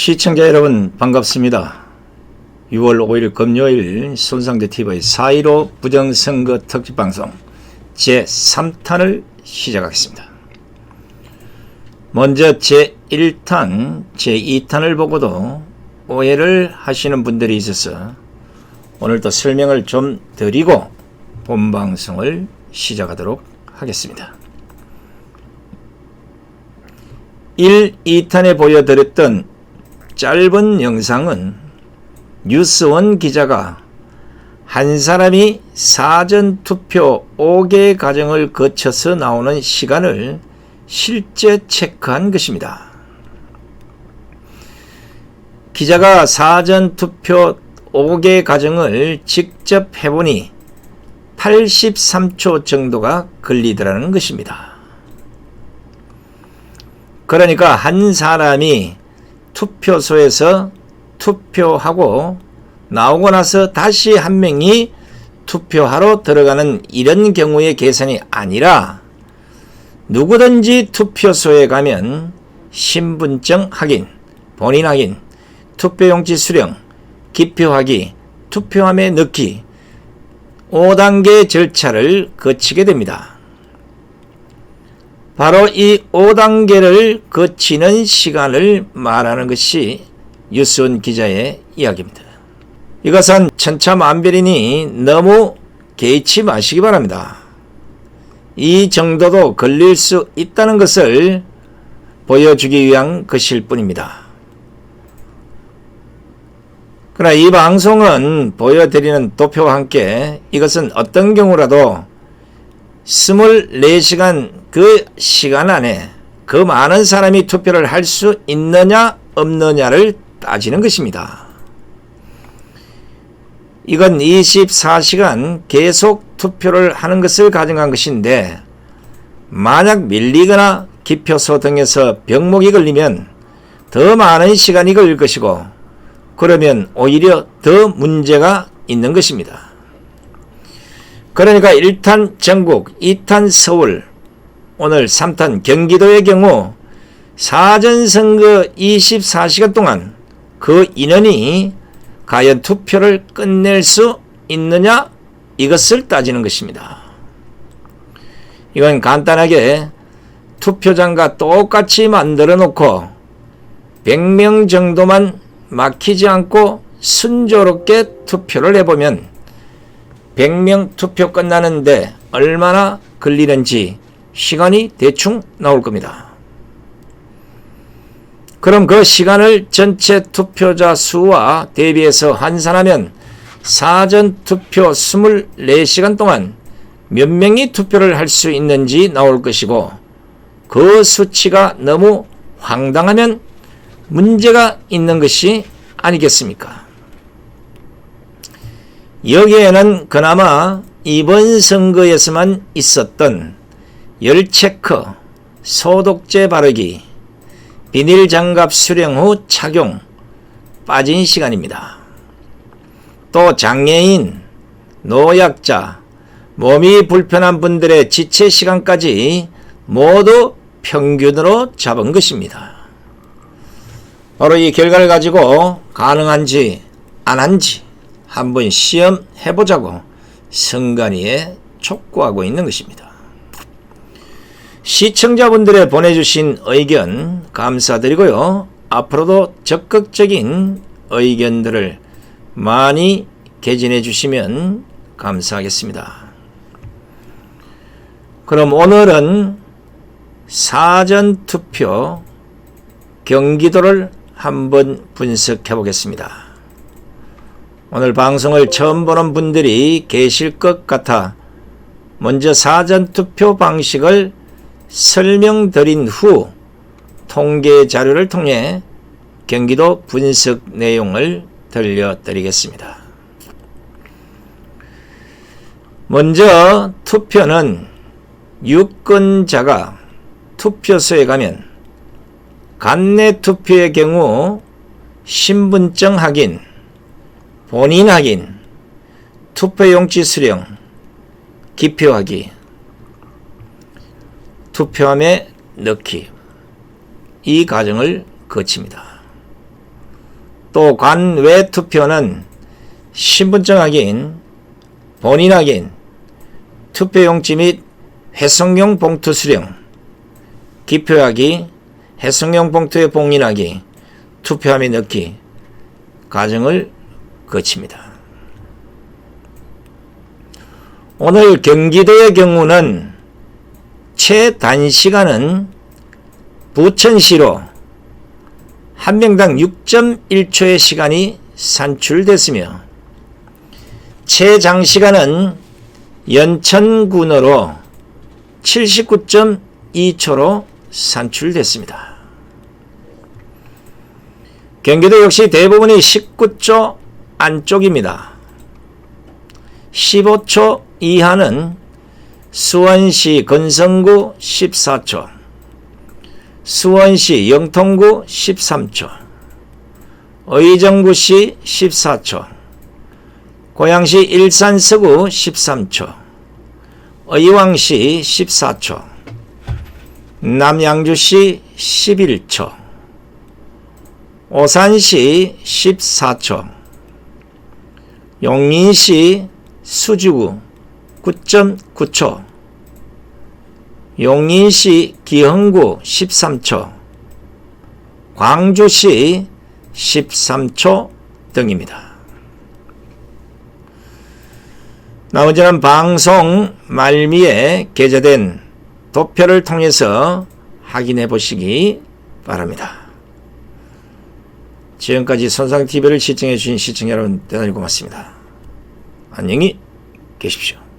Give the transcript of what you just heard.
시청자 여러분 반갑습니다. 6월 5일 금요일 손상대TV 4.15 부정선거 특집방송 제3탄을 시작하겠습니다. 먼저 제1탄, 제2탄을 보고도 오해를 하시는 분들이 있어서 오늘도 설명을 좀 드리고 본방송을 시작하도록 하겠습니다. 1, 2탄에 보여드렸던 짧은 영상은 뉴스원 기자가 한 사람이 사전투표 5개 과정을 거쳐서 나오는 시간을 실제 체크한 것입니다. 기자가 사전투표 5개 과정을 직접 해보니 83초 정도가 걸리더라는 것입니다. 그러니까 한 사람이 투표소에서 투표하고 나오고 나서 다시 한 명이 투표하러 들어가는 이런 경우의 계산이 아니라 누구든지 투표소에 가면 신분증 확인, 본인 확인, 투표용지 수령, 기표하기, 투표함에 넣기 5단계 절차를 거치게 됩니다. 바로 이 5단계를 거치는 시간을 말하는 것이 뉴스원 기자의 이야기입니다. 이것은 천차만별이니 너무 개의치 마시기 바랍니다. 이 정도도 걸릴 수 있다는 것을 보여주기 위한 것일 뿐입니다. 그러나 이 방송은 보여드리는 도표와 함께 이것은 어떤 경우라도 24시간 그 시간 안에 그 많은 사람이 투표를 할 수 있느냐 없느냐를 따지는 것입니다. 이건 24시간 계속 투표를 하는 것을 가정한 것인데 만약 밀리거나 기표소 등에서 병목이 걸리면 더 많은 시간이 걸릴 것이고 그러면 오히려 더 문제가 있는 것입니다. 그러니까 1탄 전국, 2탄 서울, 오늘 3탄 경기도의 경우 사전선거 24시간 동안 그 인원이 과연 투표를 끝낼 수 있느냐 이것을 따지는 것입니다. 이건 간단하게 투표장과 똑같이 만들어 놓고 100명 정도만 막히지 않고 순조롭게 투표를 해보면 100명 투표 끝나는데 얼마나 걸리는지 시간이 대충 나올 겁니다. 그럼 그 시간을 전체 투표자 수와 대비해서 환산하면 사전투표 24시간 동안 몇 명이 투표를 할 수 있는지 나올 것이고 그 수치가 너무 황당하면 문제가 있는 것이 아니겠습니까? 여기에는 그나마 이번 선거에서만 있었던 열체크, 소독제 바르기, 비닐장갑 수령 후 착용 빠진 시간입니다. 또 장애인, 노약자, 몸이 불편한 분들의 지체 시간까지 모두 평균으로 잡은 것입니다. 바로 이 결과를 가지고 가능한지 안 한지 한번 시험해보자고 선관위에 촉구하고 있는 것입니다. 시청자분들의 보내주신 의견 감사드리고요. 앞으로도 적극적인 의견들을 많이 개진해 주시면 감사하겠습니다. 그럼 오늘은 사전투표 경기도를 한번 분석해 보겠습니다. 오늘 방송을 처음 보는 분들이 계실 것 같아 먼저 사전투표 방식을 설명드린 후 통계 자료를 통해 경기도 분석 내용을 들려드리겠습니다. 먼저 투표는 유권자가 투표소에 가면 간내 투표의 경우 신분증 확인, 본인 확인, 투표용지 수령, 기표하기, 투표함에 넣기 이 과정을 거칩니다. 또 관외 투표는 신분증 확인, 본인 확인, 투표용지 및 회성용 봉투 수령, 기표하기, 회성용 봉투에 봉인하기, 투표함에 넣기 과정을 거칩니다. 오늘 경기도의 경우는 최단시간은 부천시로 한 명당 6.1초의 시간이 산출됐으며 최장시간은 연천군으로 79.2초로 산출됐습니다. 경기도 역시 대부분이 19초 안쪽입니다. 15초 이하는 수원시 건성구 14초, 수원시 영통구 13초, 의정부시 14초, 고양시 일산서구 13초, 의왕시 14초, 남양주시 11초, 오산시 14초, 용인시 수주구 9.9초, 용인시 기흥구 13초, 광주시 13초 등입니다. 나머지는 방송 말미에 게재된 도표를 통해서 확인해 보시기 바랍니다. 지금까지 선상TV를 시청해 주신 시청자 여러분 대단히 고맙습니다. 안녕히 계십시오.